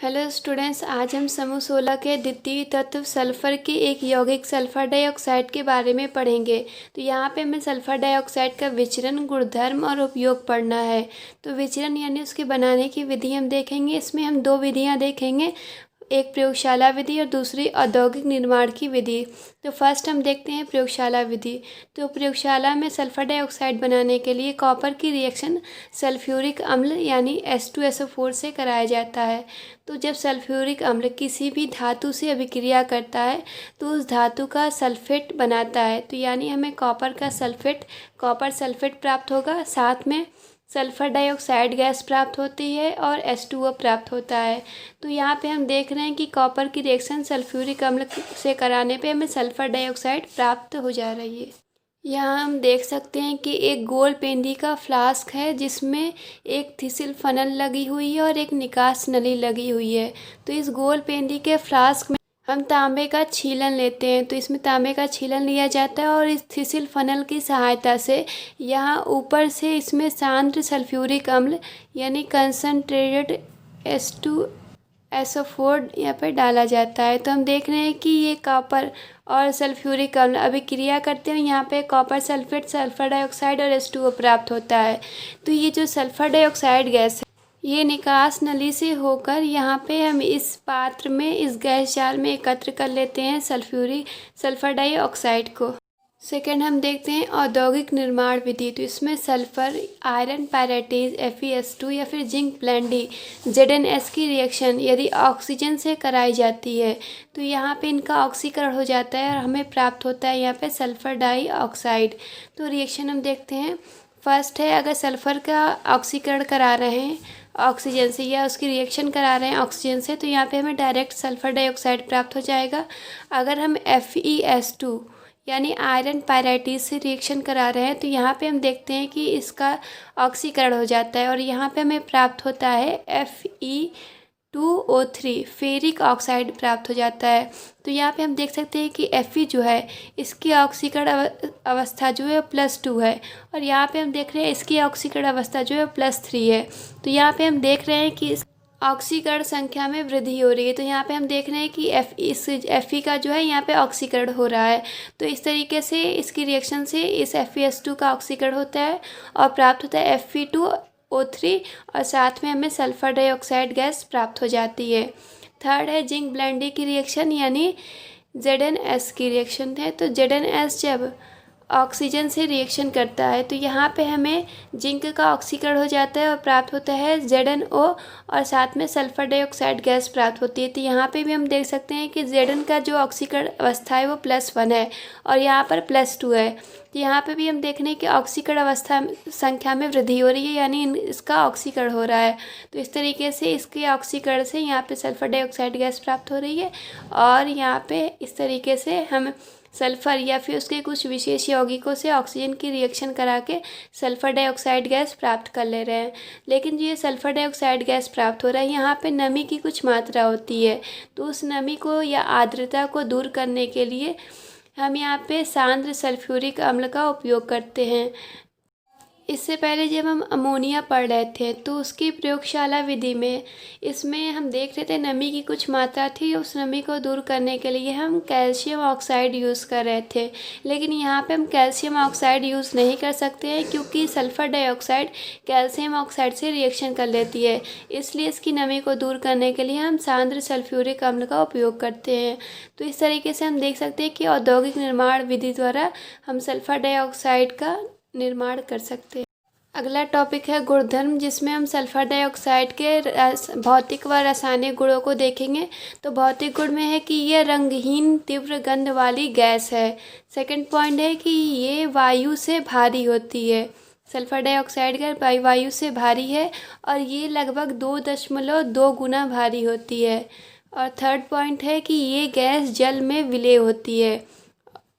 Hello students, आज हम समूह 16 के द्वितीय तत्व सल्फर के एक यौगिक सल्फर डाइऑक्साइड के बारे में पढ़ेंगे। तो यहाँ पे हमें सल्फर डाइऑक्साइड का विचरण, गुणधर्म और उपयोग पढ़ना है। तो विचरण यानी उसके बनाने की विधि हम देखेंगे। इसमें हम दो विधियाँ देखेंगे, एक प्रयोगशाला विधि और दूसरी औद्योगिक निर्माण की विधि। तो फर्स्ट हम देखते हैं प्रयोगशाला विधि। तो प्रयोगशाला में सल्फर डाइऑक्साइड बनाने के लिए कॉपर की रिएक्शन सल्फ्यूरिक अम्ल यानी H2SO4 से कराया जाता है। तो जब सल्फ्यूरिक अम्ल किसी भी धातु से अभिक्रिया करता है तो उस धातु का सल्फेट बनाता है। तो यानी हमें कॉपर सल्फेट प्राप्त होगा, साथ में सल्फर डाइऑक्साइड गैस प्राप्त होती है और H2O प्राप्त होता है। तो यहाँ पे हम देख रहे हैं कि कॉपर की रिएक्शन सल्फ्यूरिक अम्ल से कराने पे हमें सल्फर डाइऑक्साइड प्राप्त हो जा रही है। यहाँ हम देख सकते हैं कि एक गोल पेंदी का फ्लास्क है जिसमें एक थिसिल फनल लगी हुई है और एक निकास नली लगी हुई है। तो इस गोल पेंदी के फ्लास्क में हम तांबे का छीलन लेते हैं। तो इसमें तांबे का छीलन लिया जाता है और इस थिसिल फनल की सहायता से यहाँ ऊपर से इसमें सांद्र सल्फ्यूरिक अम्ल यानी कंसनट्रेटेड H2SO4 यहाँ पर डाला जाता है। तो हम देख रहे हैं कि ये कॉपर और सल्फ्यूरिक अम्ल अभिक्रिया करते हैं। यहाँ पे कॉपर सल्फेट, सल्फर डाइऑक्साइड और H2O प्राप्त होता है। तो ये जो सल्फर डाइऑक्साइड गैस है ये निकास नली से होकर यहाँ पे हम इस पात्र में, इस गैस जाल में एकत्र कर लेते हैं सल्फर डाइऑक्साइड को। सेकेंड हम देखते हैं औद्योगिक निर्माण विधि। तो इसमें सल्फर, आयरन पायरेटेज FeS2 या फिर जिंक ब्लेंडी ZnS की रिएक्शन यदि ऑक्सीजन से कराई जाती है तो यहाँ पे इनका ऑक्सीकरण हो जाता है और हमें प्राप्त होता है यहाँ पे सल्फर डाइऑक्साइड। तो रिएक्शन हम देखते हैं। फर्स्ट है, अगर सल्फर का ऑक्सीकरण करा रहे हैं ऑक्सीजन से या उसकी रिएक्शन करा रहे हैं ऑक्सीजन से तो यहाँ पे हमें डायरेक्ट सल्फर डाइऑक्साइड प्राप्त हो जाएगा। अगर हम FeS2 यानी आयरन पायराइटिस से रिएक्शन करा रहे हैं तो यहाँ पे हम देखते हैं कि इसका ऑक्सीकरण हो जाता है और यहाँ पे हमें प्राप्त होता है Fe2O3 फेरिक ऑक्साइड प्राप्त हो जाता है। तो यहाँ पे हम देख सकते हैं कि Fe जो है इसकी ऑक्सीकरण अवस्था जो है +2 है और यहाँ पे हम देख रहे हैं इसकी ऑक्सीकरण अवस्था जो है +3 है। तो यहाँ पे हम देख रहे हैं कि ऑक्सीकरण संख्या में वृद्धि हो रही है। तो यहाँ पे हम देख रहे हैं कि Fe का जो है यहाँ पे ऑक्सीकरण हो रहा है। तो इस तरीके से इसकी रिएक्शन से इस FeS2 का ऑक्सीकरण होता है और प्राप्त होता है Fe2O3 और साथ में हमें सल्फर डाइऑक्साइड गैस प्राप्त हो जाती है। थर्ड है जिंक ब्लेंडी की रिएक्शन यानी ZnS की रिएक्शन है। तो ZnS जब ऑक्सीजन से रिएक्शन करता है तो यहाँ पे हमें जिंक का ऑक्सीकरण हो जाता है और प्राप्त होता है ZnO और साथ में सल्फर डाइऑक्साइड गैस प्राप्त होती है। तो यहाँ पे भी हम देख सकते हैं कि Zn का जो ऑक्सीकरण अवस्था है वो +1 है और यहाँ पर +2 है। तो यहाँ पे भी हम देख रहे हैं कि ऑक्सीकरण अवस्था संख्या में वृद्धि हो रही है यानी इसका ऑक्सीकरण हो रहा है। तो इस तरीके से इसके ऑक्सीकरण से यहाँ पे सल्फर डाइऑक्साइड गैस प्राप्त हो रही है और यहाँ पे इस तरीके से हम सल्फर या फिर उसके कुछ विशेष यौगिकों से ऑक्सीजन की रिएक्शन करा के सल्फर डाइऑक्साइड गैस प्राप्त कर ले रहे हैं। लेकिन ये सल्फर डाइऑक्साइड गैस प्राप्त हो रहा है, यहाँ पे नमी की कुछ मात्रा होती है। तो उस नमी को या आर्द्रता को दूर करने के लिए हम यहाँ पे सांद्र सल्फ्यूरिक अम्ल का उपयोग करते हैं। इससे पहले जब हम अमोनिया पढ़ रहे थे तो उसकी प्रयोगशाला विधि में इसमें हम देख रहे थे नमी की कुछ मात्रा थी, उस नमी को दूर करने के लिए हम कैल्शियम ऑक्साइड यूज़ कर रहे थे। लेकिन यहाँ पे हम कैल्शियम ऑक्साइड यूज़ नहीं कर सकते हैं क्योंकि सल्फर डाइऑक्साइड कैल्शियम ऑक्साइड से रिएक्शन कर लेती है। इसलिए इसकी नमी को दूर करने के लिए हम सांद्र सल्फ्यूरिक अम्ल का उपयोग करते हैं। तो इस तरीके से हम देख सकते हैं कि औद्योगिक निर्माण विधि द्वारा हम सल्फर डाइऑक्साइड का निर्माण कर सकते हैं। अगला टॉपिक है गुणधर्म, जिसमें हम सल्फर डाइऑक्साइड के भौतिक व रासायनिक गुणों को देखेंगे। तो भौतिक गुण में है कि यह रंगहीन तीव्र गंध वाली गैस है। सेकंड पॉइंट है कि ये वायु से भारी होती है। सल्फर डाइऑक्साइड का वायु से भारी है और ये लगभग 2.2 गुना भारी होती है। और थर्ड पॉइंट है कि ये गैस जल में विलय होती है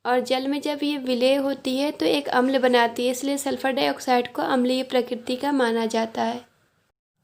और जल में जब ये विलय होती है तो एक अम्ल बनाती है, इसलिए सल्फर डाइऑक्साइड को अम्लीय प्रकृति का माना जाता है।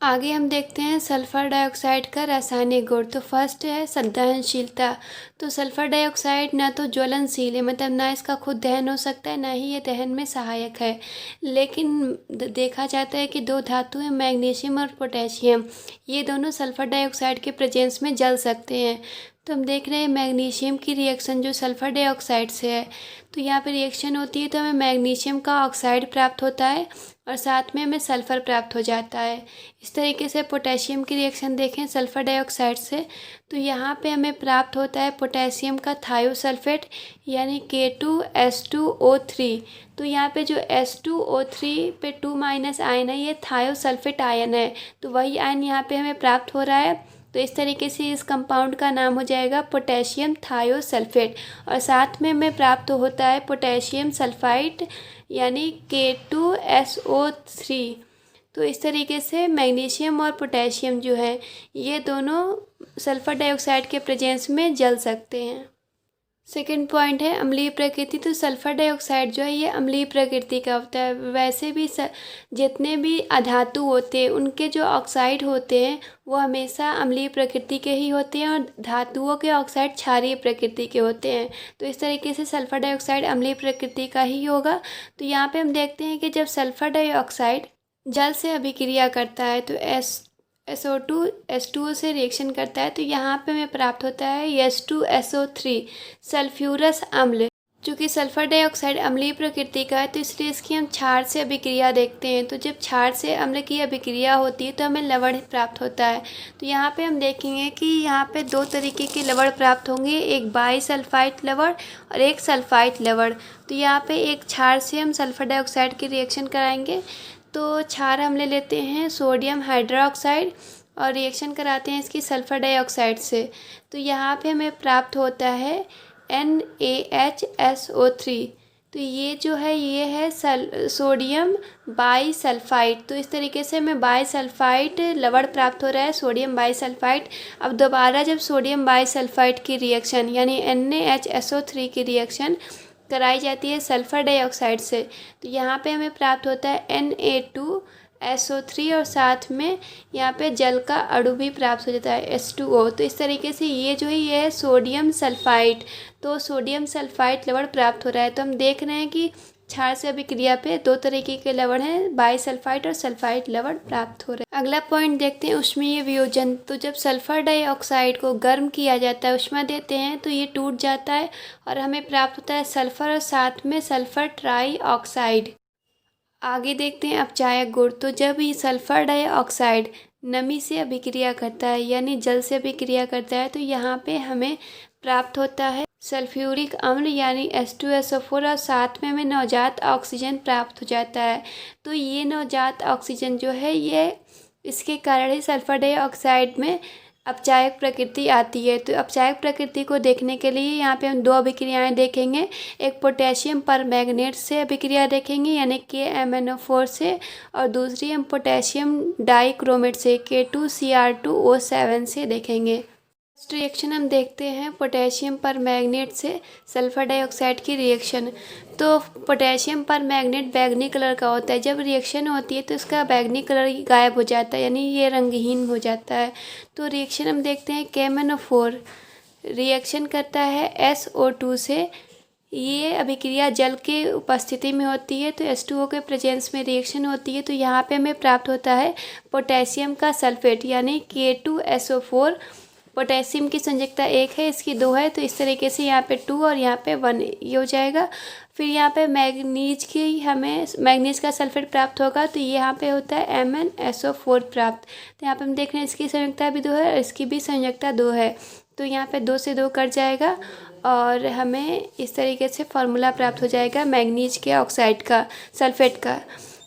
आगे हम देखते हैं सल्फर डाइऑक्साइड का रासायनिक गुण। तो फर्स्ट है दहनशीलता। तो सल्फर डाइऑक्साइड ना तो ज्वलनशील है, मतलब ना इसका खुद दहन हो सकता है, ना ही ये दहन में सहायक है। लेकिन देखा जाता है कि दो धातु हैं, मैग्नीशियम और पोटेशियम, ये दोनों सल्फर डाइऑक्साइड के प्रेजेंस में जल सकते हैं। तो हम देख रहे हैं मैग्नीशियम की रिएक्शन जो सल्फर डाइऑक्साइड से है, तो यहाँ पे रिएक्शन होती है तो हमें मैग्नीशियम का ऑक्साइड प्राप्त होता है और साथ में हमें सल्फ़र प्राप्त हो जाता है। इस तरीके से पोटेशियम की रिएक्शन देखें सल्फ़र डाइऑक्साइड से, तो यहाँ पे हमें प्राप्त होता है पोटेशियम का थायोसल्फेट यानी K2S2O3। तो यहाँ पे जो S2O3 पे 2- आयन है, ये थायोसल्फेट आयन है, तो वही आयन यहाँ पे हमें प्राप्त हो रहा है। तो इस तरीके से इस कंपाउंड का नाम हो जाएगा पोटेशियम थायोसल्फेट। और साथ में हमें प्राप्त होता है पोटेशियम सल्फाइड यानी K2SO3। तो इस तरीके से मैग्नीशियम और पोटेशियम जो है ये दोनों सल्फर डाइऑक्साइड के प्रेजेंस में जल सकते हैं। सेकेंड पॉइंट है अम्लीय प्रकृति। तो सल्फर डाइऑक्साइड जो है ये अम्लीय प्रकृति का होता है। वैसे भी जितने भी अधातु होते हैं उनके जो ऑक्साइड होते हैं वो हमेशा अम्लीय प्रकृति के ही होते हैं और धातुओं के ऑक्साइड क्षारीय प्रकृति के होते हैं। तो इस तरीके से सल्फर डाइऑक्साइड अम्लीय प्रकृति का ही होगा। तो यहाँ पे हम देखते हैं कि जब सल्फर डाइऑक्साइड जल से अभिक्रिया करता है तो SO2 H2O से रिएक्शन करता है, तो यहाँ पे हमें प्राप्त होता है H2SO3 सल्फ्यूरस अम्ल। चूँकि सल्फर डाइऑक्साइड अम्लीय प्रकृति का है तो इसलिए इसकी हम क्षार से अभिक्रिया देखते हैं। तो जब क्षार से अम्ल की अभिक्रिया होती है तो हमें लवण प्राप्त होता है। तो यहाँ पे हम देखेंगे कि यहाँ पे दो तरीके के लवण प्राप्त होंगे, एक बाईसल्फाइड लवण और एक सल्फाइड लवण। तो यहाँ पे एक क्षार से हम सल्फर डाइऑक्साइड की रिएक्शन कराएंगे। तो क्षार हम ले लेते हैं सोडियम हाइड्रोक्साइड और रिएक्शन कराते हैं इसकी सल्फर डाइऑक्साइड से। तो यहाँ पे हमें प्राप्त होता है NaHSO3। तो ये जो है ये है सोडियम बाईसल्फाइड। तो इस तरीके से हमें बाईसल्फाइड लवण प्राप्त हो रहा है, सोडियम बाईसल्फाइड। अब दोबारा जब सोडियम बाईसल्फाइड की रिएक्शन यानी NaHSO3 की रिएक्शन कराई जाती है सल्फर डाइऑक्साइड से, तो यहाँ पे हमें प्राप्त होता है Na2SO3 और साथ में यहाँ पे जल का अणु भी प्राप्त हो जाता है H2O। तो इस तरीके से ये जो है ये है सोडियम सल्फाइड। तो सोडियम सल्फाइड लवण प्राप्त हो रहा है। तो हम देख रहे हैं कि क्षार से अभिक्रिया पे दो तरीके के लवण हैं, बाईसल्फाइड और सल्फाइड लवण प्राप्त हो रहे हैं। अगला पॉइंट देखते हैं ऊष्मीय वियोजन। तो जब सल्फर डाइऑक्साइड को गर्म किया जाता है, ऊष्मा देते हैं तो ये टूट जाता है और हमें प्राप्त होता है सल्फर और साथ में सल्फर ट्राईऑक्साइड। आगे देखते हैं अपचायक गुण। तो जब ये सल्फर डाइऑक्साइड नमी से अभिक्रिया करता है यानी जल से अभिक्रिया करता है तो यहाँ पे हमें प्राप्त होता है सल्फ्यूरिक अम्ल यानी H2SO4 और साथ में हमें नवजात ऑक्सीजन प्राप्त हो जाता है। तो ये नवजात ऑक्सीजन जो है ये इसके कारण ही सल्फर डाइऑक्साइड में अपचायक प्रकृति आती है। तो अपचायक प्रकृति को देखने के लिए यहाँ पे हम दो अभिक्रियाएं देखेंगे। एक पोटेशियम परमैंगनेट से अभिक्रिया देखेंगे यानी KMnO4 से, और दूसरी हम पोटेशियम डाइक्रोमेट से K2Cr2O7 से देखेंगे। फर्स्ट रिएक्शन हम देखते हैं पोटेशियम परमैंगनेट से सल्फर डाइऑक्साइड की रिएक्शन। तो पोटेशियम परमैंगनेट बैगनी कलर का होता है। जब रिएक्शन होती है तो इसका बैगनी कलर गायब हो जाता है यानी ये रंगहीन हो जाता है। तो रिएक्शन हम देखते हैं KMnO4 रिएक्शन करता है SO2 से। ये अभिक्रिया जल के उपस्थिति में होती है तो H2O के प्रेजेंस में रिएक्शन होती है। तो यहाँ पे हमें प्राप्त होता है पोटेशियम का सल्फेट यानी K2SO4। पोटेशियम की संयोजकता 1 है, इसकी 2 है, तो इस तरीके से यहाँ पे 2 और यहाँ पे 1 ये हो जाएगा। फिर यहाँ पे मैग्नीज का सल्फेट प्राप्त होगा तो ये यहाँ पे होता है MnSO4 प्राप्त। तो यहाँ पे हम देख रहे हैं इसकी संयोजकता भी 2 है और इसकी भी संयोजकता 2 है। तो यहाँ पे 2 से 2 कट जाएगा और हमें इस तरीके से फार्मूला प्राप्त हो जाएगा मैग्नीज के ऑक्साइड का, सल्फेट का।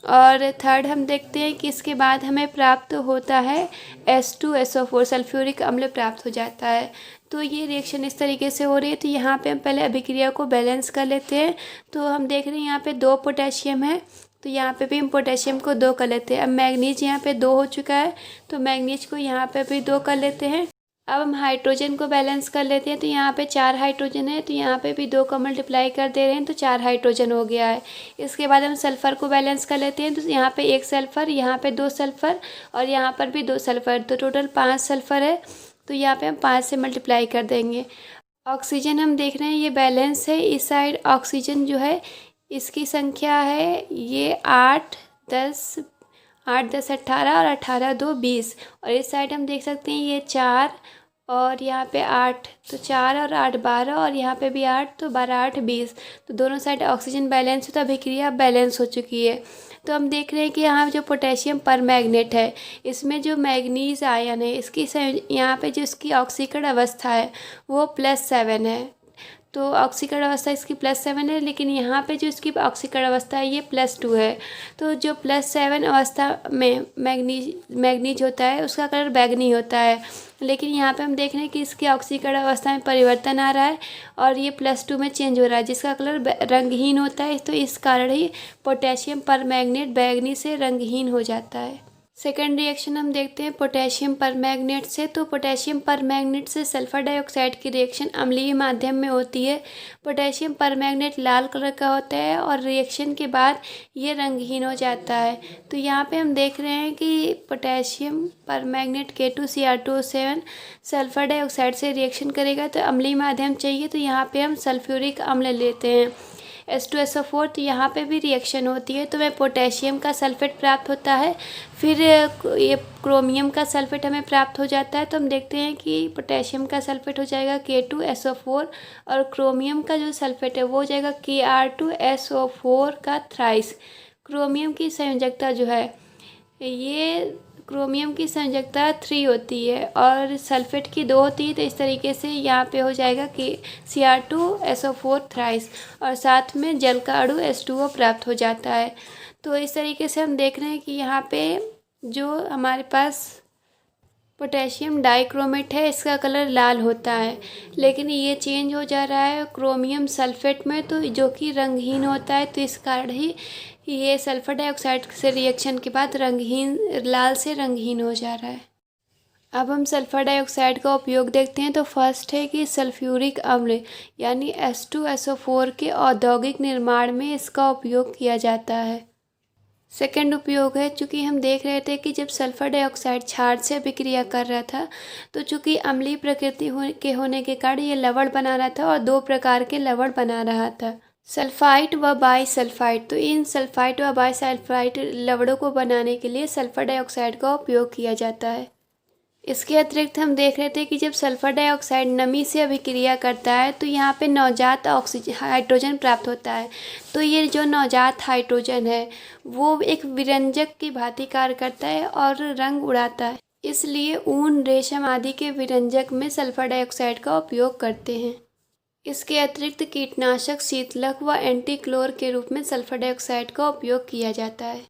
और थर्ड हम देखते हैं कि इसके बाद हमें प्राप्त होता है H2SO4 सल्फ्यूरिक अम्ल प्राप्त हो जाता है। तो ये रिएक्शन इस तरीके से हो रही है। तो यहाँ पे हम पहले अभिक्रिया को बैलेंस कर लेते हैं। तो हम देख रहे हैं यहाँ पे 2 पोटेशियम है तो यहाँ पे भी हम पोटेशियम को 2 कर लेते हैं। अब मैग्नीज यहाँ पे 2 हो चुका है तो मैग्नीज को यहाँ पे भी 2 कर लेते हैं। अब हम हाइड्रोजन को बैलेंस कर लेते हैं। तो यहाँ पे 4 हाइड्रोजन है, तो यहाँ पे भी 2 का मल्टीप्लाई कर दे रहे हैं तो 4 हाइड्रोजन हो गया है। इसके बाद हम सल्फ़र को बैलेंस कर लेते हैं। तो यहाँ पे 1 सल्फ़र, यहाँ पे 2 सल्फ़र और यहाँ पर भी 2 सल्फ़र, तो टोटल 5 सल्फ़र है। तो यहाँ पे हम 5 से मल्टीप्लाई कर देंगे। ऑक्सीजन हम देख रहे हैं ये बैलेंस है। इस साइड ऑक्सीजन जो है इसकी संख्या है ये 8 10 18 और 18 2 20। और इस साइड हम देख सकते हैं ये 4 और यहाँ पे 8, तो 4 और 8 12 और यहाँ पे भी 8, तो 12 8 20। तो दोनों साइड ऑक्सीजन बैलेंस है, तो अभिक्रिया बैलेंस हो चुकी है। तो हम देख रहे हैं कि यहाँ जो पोटेशियम परमैंगनेट है इसमें जो मैग्नीज आयन है इसकी यहाँ पे जो इसकी ऑक्सीकरण अवस्था है वो +7 है। तो ऑक्सीकरण अवस्था इसकी +7 है, लेकिन यहाँ पे जो इसकी ऑक्सीकरण अवस्था है ये +2 है। तो जो +7 अवस्था में मैग्नीज होता है उसका कलर बैंगनी होता है, लेकिन यहाँ पे हम देख रहे हैं कि इसकी ऑक्सीकरण अवस्था में परिवर्तन आ रहा है और ये +2 में चेंज हो रहा है जिसका कलर रंगहीन होता है। तो इस कारण ही पोटेशियम परमैंगनेट बैंगनी से रंगहीन हो जाता है। सेकेंड रिएक्शन हम देखते हैं पोटेशियम परमैंगनेट से। तो पोटेशियम परमैंगनेट से सल्फर डाइऑक्साइड की रिएक्शन अम्लीय माध्यम में होती है। पोटेशियम परमैंगनेट लाल कलर का होता है और रिएक्शन के बाद ये रंगहीन हो जाता है। तो यहाँ पे हम देख रहे हैं कि potassium permanganate K2Cr2O7 sulphur dioxide से रिएक्शन करेगा तो अम्लीय माध्यम चाहिए। तो यहाँ पे हम सल्फ्यूरिक अम्ल लेते हैं H2SO4। तो यहाँ पे भी रिएक्शन होती है तो हमें पोटेशियम का सल्फेट प्राप्त होता है, फिर ये क्रोमियम का सल्फेट हमें प्राप्त हो जाता है। तो हम देखते हैं कि पोटेशियम का सल्फेट हो जाएगा K2SO4 और क्रोमियम का जो सल्फेट है वो हो जाएगा Kr2SO4 का थ्राइस। क्रोमियम की संयोजकता जो है ये क्रोमियम की संयोजकता 3 होती है और सल्फेट की 2 होती है। तो इस तरीके से यहाँ पे हो जाएगा कि Cr2SO4 थ्राइस और साथ में जल का अणु H2O प्राप्त हो जाता है। तो इस तरीके से हम देख रहे हैं कि यहाँ पे जो हमारे पास पोटेशियम डाइक्रोमेट है इसका कलर लाल होता है, लेकिन ये चेंज हो जा रहा है क्रोमियम सल्फेट में, तो जो कि रंगहीन होता है। तो इस कारण ही ये सल्फर डाइऑक्साइड से रिएक्शन के बाद रंगहीन लाल से रंगहीन हो जा रहा है। अब हम सल्फर डाइऑक्साइड का उपयोग देखते हैं। तो फर्स्ट है कि सल्फ्यूरिक अम्ल यानी H2SO4 के औद्योगिक निर्माण में इसका उपयोग किया जाता है। सेकेंड उपयोग है, चूँकि हम देख रहे थे कि जब सल्फर डाइऑक्साइड क्षार से अभिक्रिया कर रहा था तो चूँकि अम्लीय प्रकृति के होने के कारण ये लवण बना रहा था और 2 प्रकार के लवण बना रहा था, सल्फाइड व बाईसल्फाइड। तो इन सल्फाइड व बाईसल्फाइड लवणों को बनाने के लिए सल्फर डाइऑक्साइड का उपयोग किया जाता है। इसके अतिरिक्त हम देख रहे थे कि जब सल्फर डाइऑक्साइड नमी से अभिक्रिया करता है तो यहाँ पे नवजात हाइड्रोजन प्राप्त होता है। तो ये जो नवजात हाइड्रोजन है वो एक विरंजक की भांति कार्य करता है और रंग उड़ाता है, इसलिए ऊन रेशम आदि के विरंजक में सल्फर डाइऑक्साइड का उपयोग करते हैं। इसके अतिरिक्त कीटनाशक, शीतलक व एंटीक्लोर के रूप में सल्फर डाइऑक्साइड का उपयोग किया जाता है।